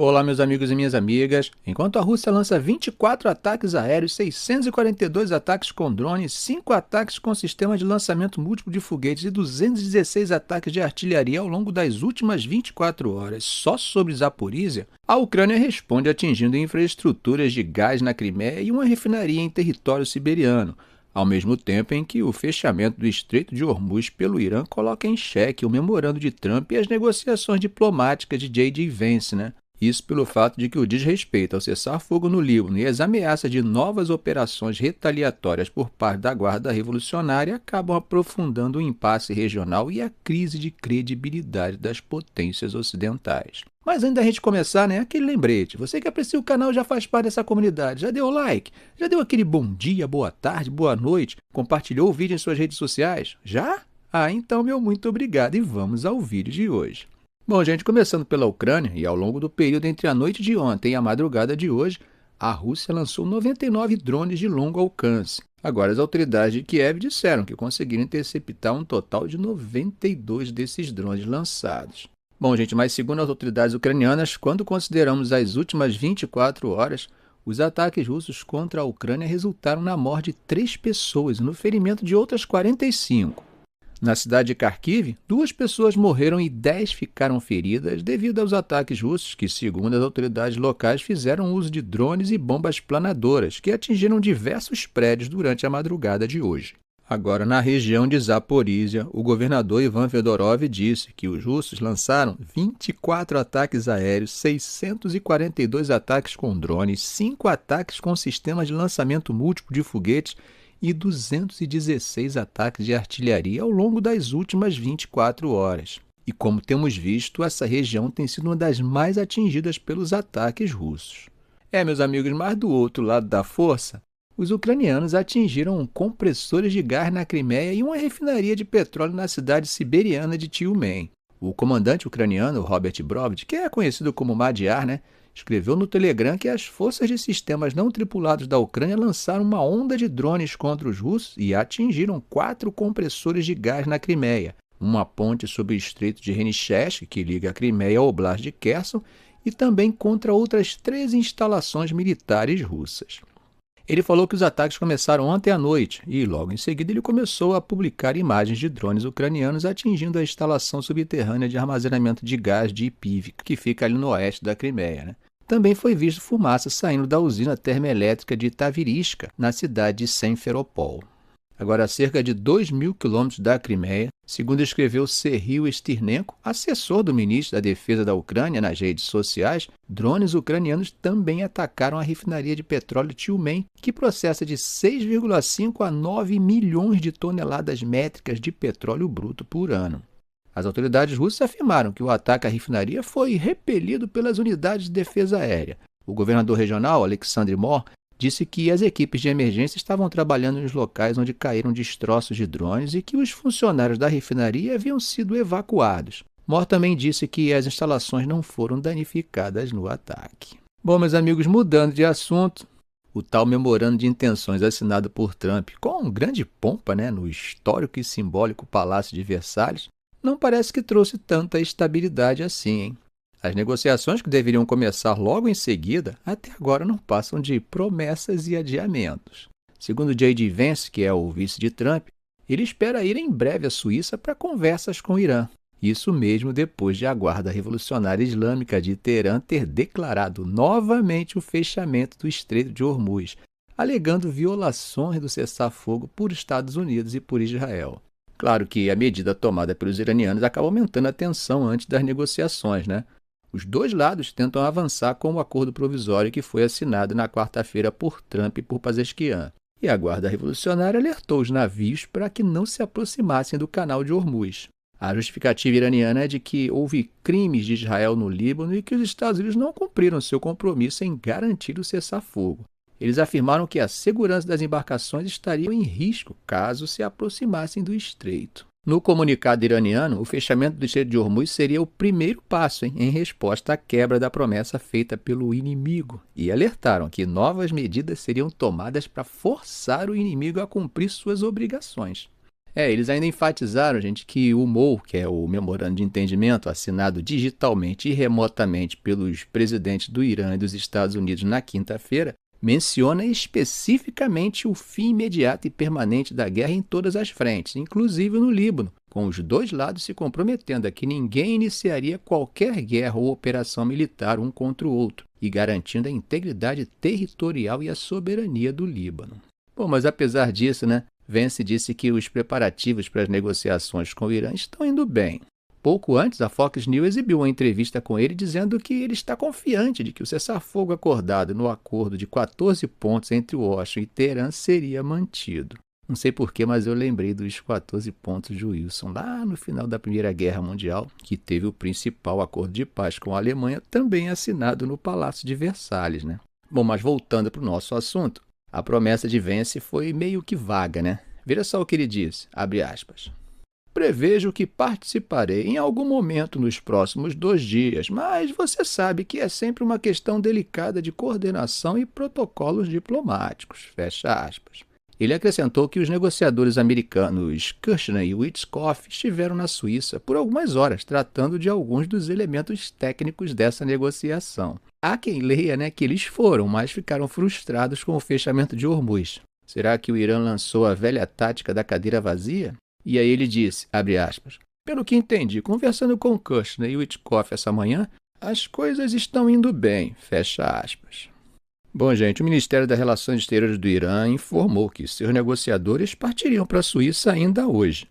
Olá, meus amigos e minhas amigas. Enquanto a Rússia lança 24 ataques aéreos, 642 ataques com drones, 5 ataques com sistema de lançamento múltiplo de foguetes e 216 ataques de artilharia ao longo das últimas 24 horas, só sobre Zaporizhia, a Ucrânia responde atingindo infraestruturas de gás na Crimeia e uma refinaria em território siberiano, ao mesmo tempo em que o fechamento do Estreito de Hormuz pelo Irã coloca em xeque o memorando de Trump e as negociações diplomáticas de J.D. Vance, Isso pelo fato de que o desrespeito ao cessar-fogo no Líbano e as ameaças de novas operações retaliatórias por parte da Guarda Revolucionária acabam aprofundando o impasse regional e a crise de credibilidade das potências ocidentais. Mas antes da gente começar, aquele lembrete. Você que aprecia o canal já faz parte dessa comunidade. Já deu o like? Já deu aquele bom dia, boa tarde, boa noite? Compartilhou o vídeo em suas redes sociais? Já? Então, meu muito obrigado e vamos ao vídeo de hoje. Bom, gente, começando pela Ucrânia, e ao longo do período entre a noite de ontem e a madrugada de hoje, a Rússia lançou 99 drones de longo alcance. Agora, as autoridades de Kiev disseram que conseguiram interceptar um total de 92 desses drones lançados. Bom, gente, mas segundo as autoridades ucranianas, quando consideramos as últimas 24 horas, os ataques russos contra a Ucrânia resultaram na morte de 3 pessoas e no ferimento de outras 45. Na cidade de Kharkiv, 2 pessoas morreram e 10 ficaram feridas devido aos ataques russos que, segundo as autoridades locais, fizeram uso de drones e bombas planadoras que atingiram diversos prédios durante a madrugada de hoje. Agora, na região de Zaporizhia, o governador Ivan Fedorov disse que os russos lançaram 24 ataques aéreos, 642 ataques com drones, 5 ataques com sistemas de lançamento múltiplo de foguetes e 216 ataques de artilharia ao longo das últimas 24 horas. E como temos visto, essa região tem sido uma das mais atingidas pelos ataques russos. Meus amigos, mas do outro lado da força, os ucranianos atingiram compressores de gás na Crimeia e uma refinaria de petróleo na cidade siberiana de Tyumen. O comandante ucraniano, Robert Brovd, que é conhecido como Madyar, escreveu no Telegram que as forças de sistemas não tripulados da Ucrânia lançaram uma onda de drones contra os russos e atingiram 4 compressores de gás na Crimeia, uma ponte sobre o Estreito de Renichesk, que liga a Crimeia ao Oblast de Kherson, e também contra outras 3 instalações militares russas. Ele falou que os ataques começaram ontem à noite e, logo em seguida, ele começou a publicar imagens de drones ucranianos atingindo a instalação subterrânea de armazenamento de gás de Ipiv, que fica ali no oeste da Crimeia. Também foi visto fumaça saindo da usina termoelétrica de Tavirishka, na cidade de Simferopol. Agora, a cerca de 2.000 quilômetros da Crimeia, segundo escreveu Serhiy Stirnenko, assessor do ministro da Defesa da Ucrânia nas redes sociais, drones ucranianos também atacaram a refinaria de petróleo Tyumen, que processa de 6,5 a 9 milhões de toneladas métricas de petróleo bruto por ano. As autoridades russas afirmaram que o ataque à refinaria foi repelido pelas unidades de defesa aérea. O governador regional, Alexandre Mor, disse que as equipes de emergência estavam trabalhando nos locais onde caíram destroços de drones e que os funcionários da refinaria haviam sido evacuados. Mor também disse que as instalações não foram danificadas no ataque. Bom, meus amigos, mudando de assunto, o tal memorando de intenções assinado por Trump com grande pompa no histórico e simbólico Palácio de Versalhes não parece que trouxe tanta estabilidade assim, As negociações que deveriam começar logo em seguida, até agora não passam de promessas e adiamentos. Segundo J.D. Vance, que é o vice de Trump, ele espera ir em breve à Suíça para conversas com o Irã. Isso mesmo depois de a Guarda Revolucionária Islâmica de Teherã ter declarado novamente o fechamento do Estreito de Hormuz, alegando violações do cessar-fogo por Estados Unidos e por Israel. Claro que a medida tomada pelos iranianos acaba aumentando a tensão antes das negociações, Os dois lados tentam avançar com o acordo provisório que foi assinado na quarta-feira por Trump e por Pezeshkian. E a Guarda Revolucionária alertou os navios para que não se aproximassem do canal de Hormuz. A justificativa iraniana é de que houve crimes de Israel no Líbano e que os Estados Unidos não cumpriram seu compromisso em garantir o cessar-fogo. Eles afirmaram que a segurança das embarcações estaria em risco caso se aproximassem do estreito. No comunicado iraniano, o fechamento do Estreito de Hormuz seria o primeiro passo em resposta à quebra da promessa feita pelo inimigo e alertaram que novas medidas seriam tomadas para forçar o inimigo a cumprir suas obrigações. Eles ainda enfatizaram, gente, que o MOU, que é o Memorando de Entendimento, assinado digitalmente e remotamente pelos presidentes do Irã e dos Estados Unidos na quinta-feira, menciona especificamente o fim imediato e permanente da guerra em todas as frentes, inclusive no Líbano, com os dois lados se comprometendo a que ninguém iniciaria qualquer guerra ou operação militar um contra o outro, e garantindo a integridade territorial e a soberania do Líbano. Bom, mas apesar disso, Vance disse que os preparativos para as negociações com o Irã estão indo bem. Pouco antes, a Fox News exibiu uma entrevista com ele dizendo que ele está confiante de que o cessar-fogo acordado no acordo de 14 pontos entre Washington e Teherã seria mantido. Não sei porquê, mas eu lembrei dos 14 pontos de Wilson, lá no final da Primeira Guerra Mundial, que teve o principal acordo de paz com a Alemanha, também assinado no Palácio de Versalhes, Bom, mas voltando para o nosso assunto, a promessa de Vance foi meio que vaga, Veja só o que ele disse, abre aspas. Prevejo que participarei em algum momento nos próximos 2 dias, mas você sabe que é sempre uma questão delicada de coordenação e protocolos diplomáticos, fecha aspas. Ele acrescentou que os negociadores americanos Kushner e Witkoff estiveram na Suíça por algumas horas tratando de alguns dos elementos técnicos dessa negociação. Há quem leia que eles foram, mas ficaram frustrados com o fechamento de Hormuz. Será que o Irã lançou a velha tática da cadeira vazia? E aí ele disse, abre aspas, pelo que entendi, conversando com Kushner e Witkoff essa manhã, as coisas estão indo bem, fecha aspas. Bom, gente, o Ministério das Relações Exteriores do Irã informou que seus negociadores partiriam para a Suíça ainda hoje.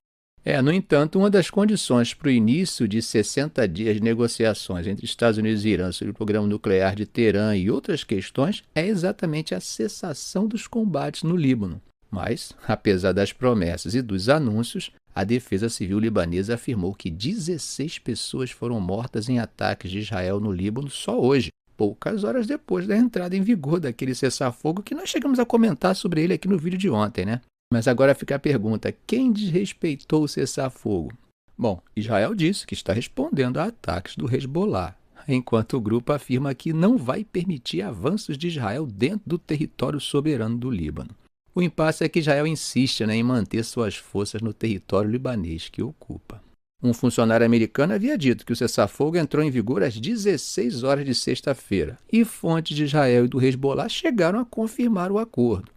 No entanto, uma das condições para o início de 60 dias de negociações entre Estados Unidos e Irã sobre o programa nuclear de Teherã e outras questões é exatamente a cessação dos combates no Líbano. Mas, apesar das promessas e dos anúncios, a Defesa Civil libanesa afirmou que 16 pessoas foram mortas em ataques de Israel no Líbano só hoje, poucas horas depois da entrada em vigor daquele cessar-fogo que nós chegamos a comentar sobre ele aqui no vídeo de ontem, Mas agora fica a pergunta, quem desrespeitou o cessar-fogo? Bom, Israel disse que está respondendo a ataques do Hezbollah, enquanto o grupo afirma que não vai permitir avanços de Israel dentro do território soberano do Líbano. O impasse é que Israel insiste em manter suas forças no território libanês que ocupa. Um funcionário americano havia dito que o cessar-fogo entrou em vigor às 16 horas de sexta-feira, e fontes de Israel e do Hezbollah chegaram a confirmar o acordo.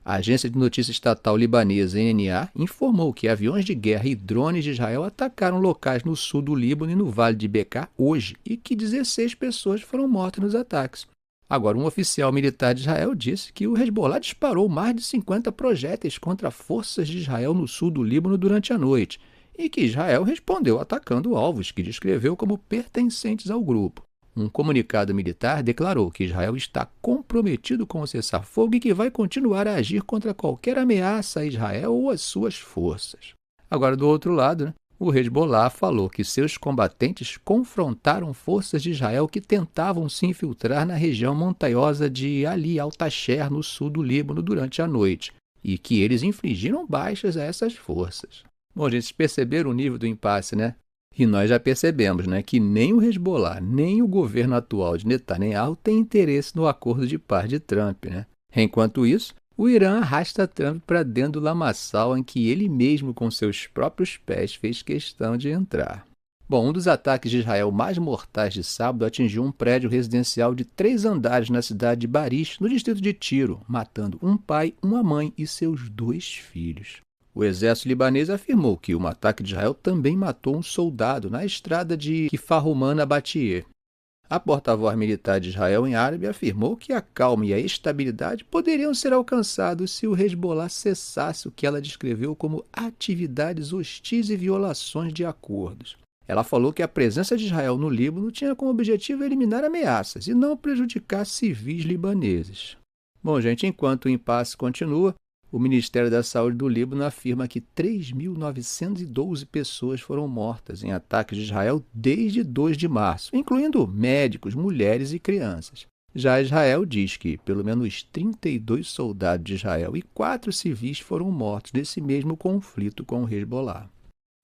A agência de notícias estatal libanesa NNA informou que aviões de guerra e drones de Israel atacaram locais no sul do Líbano e no Vale de Bekaa hoje, e que 16 pessoas foram mortas nos ataques. Agora, um oficial militar de Israel disse que o Hezbollah disparou mais de 50 projéteis contra forças de Israel no sul do Líbano durante a noite, e que Israel respondeu atacando alvos que descreveu como pertencentes ao grupo. Um comunicado militar declarou que Israel está comprometido com o cessar-fogo e que vai continuar a agir contra qualquer ameaça a Israel ou às suas forças. Agora, do outro lado, o Hezbollah falou que seus combatentes confrontaram forças de Israel que tentavam se infiltrar na região montanhosa de Ali al-Tasher, no sul do Líbano, durante a noite, e que eles infligiram baixas a essas forças. Bom, gente, vocês perceberam o nível do impasse, E nós já percebemos, que nem o Hezbollah, nem o governo atual de Netanyahu tem interesse no acordo de paz de Trump, Enquanto isso, o Irã arrasta Trump para dentro do lamaçal em que ele mesmo, com seus próprios pés, fez questão de entrar. Bom, um dos ataques de Israel mais mortais de sábado atingiu um prédio residencial de 3 andares na cidade de Barish, no distrito de Tiro, matando um pai, uma mãe e seus 2 filhos. O exército libanês afirmou que um ataque de Israel também matou um soldado na estrada de Kfar Rumana Battier. A porta-voz militar de Israel em árabe afirmou que a calma e a estabilidade poderiam ser alcançados se o Hezbollah cessasse o que ela descreveu como atividades hostis e violações de acordos. Ela falou que a presença de Israel no Líbano tinha como objetivo eliminar ameaças e não prejudicar civis libaneses. Bom, gente, enquanto o impasse continua, o Ministério da Saúde do Líbano afirma que 3.912 pessoas foram mortas em ataques de Israel desde 2 de março, incluindo médicos, mulheres e crianças. Já Israel diz que pelo menos 32 soldados de Israel e 4 civis foram mortos nesse mesmo conflito com o Hezbollah.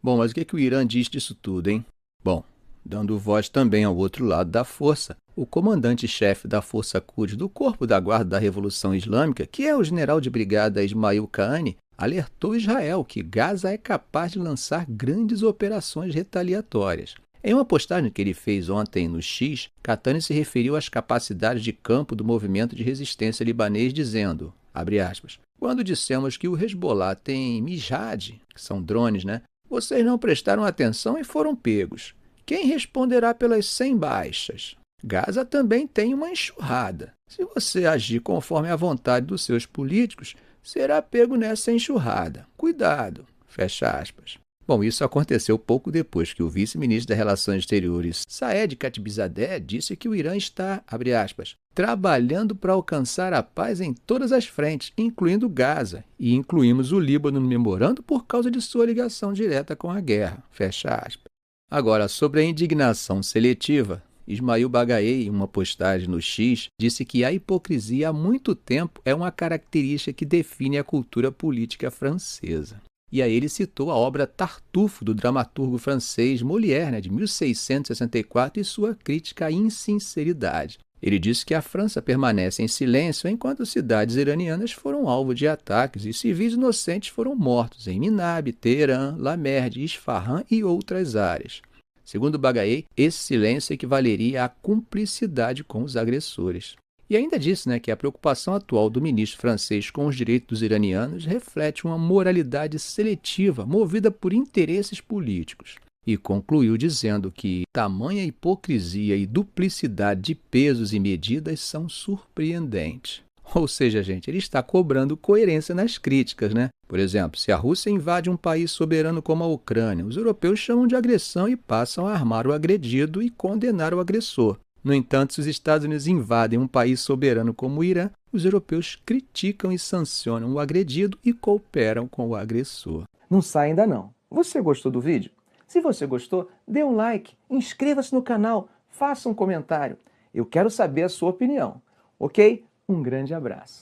Bom, mas o que o Irã diz disso tudo, hein? Bom, dando voz também ao outro lado da força, o comandante-chefe da Força Quds do Corpo da Guarda da Revolução Islâmica, que é o general de brigada Ismail Qaani, alertou Israel que Gaza é capaz de lançar grandes operações retaliatórias. Em uma postagem que ele fez ontem no X, Catani se referiu às capacidades de campo do movimento de resistência libanês, dizendo, abre aspas, quando dissemos que o Hezbollah tem Mijad, que são drones, né? Vocês não prestaram atenção e foram pegos. Quem responderá pelas 100 baixas? Gaza também tem uma enxurrada. Se você agir conforme a vontade dos seus políticos, será pego nessa enxurrada. Cuidado. Fecha aspas. Bom, isso aconteceu pouco depois que o vice-ministro das Relações Exteriores, Saed Khatibzadeh, disse que o Irã está, abre aspas, trabalhando para alcançar a paz em todas as frentes, incluindo Gaza, e incluímos o Líbano no memorando por causa de sua ligação direta com a guerra. Fecha aspas. Agora, sobre a indignação seletiva, Ismail Bagaei, em uma postagem no X, disse que a hipocrisia há muito tempo é uma característica que define a cultura política francesa. E aí ele citou a obra Tartufo, do dramaturgo francês Molière, de 1664, e sua crítica à insinceridade. Ele disse que a França permanece em silêncio enquanto cidades iranianas foram alvo de ataques e civis inocentes foram mortos em Minab, Teherã, Lamerde, Isfahan e outras áreas. Segundo Bagaei, esse silêncio equivaleria à cumplicidade com os agressores. E ainda disse que a preocupação atual do ministro francês com os direitos dos iranianos reflete uma moralidade seletiva movida por interesses políticos. E concluiu dizendo que tamanha hipocrisia e duplicidade de pesos e medidas são surpreendentes. Ou seja, gente, ele está cobrando coerência nas críticas, né? Por exemplo, se a Rússia invade um país soberano como a Ucrânia, os europeus chamam de agressão e passam a armar o agredido e condenar o agressor. No entanto, se os Estados Unidos invadem um país soberano como o Irã, os europeus criticam e sancionam o agredido e cooperam com o agressor. Não sai ainda não. Você gostou do vídeo? Se você gostou, dê um like, inscreva-se no canal, faça um comentário. Eu quero saber a sua opinião, ok? Um grande abraço.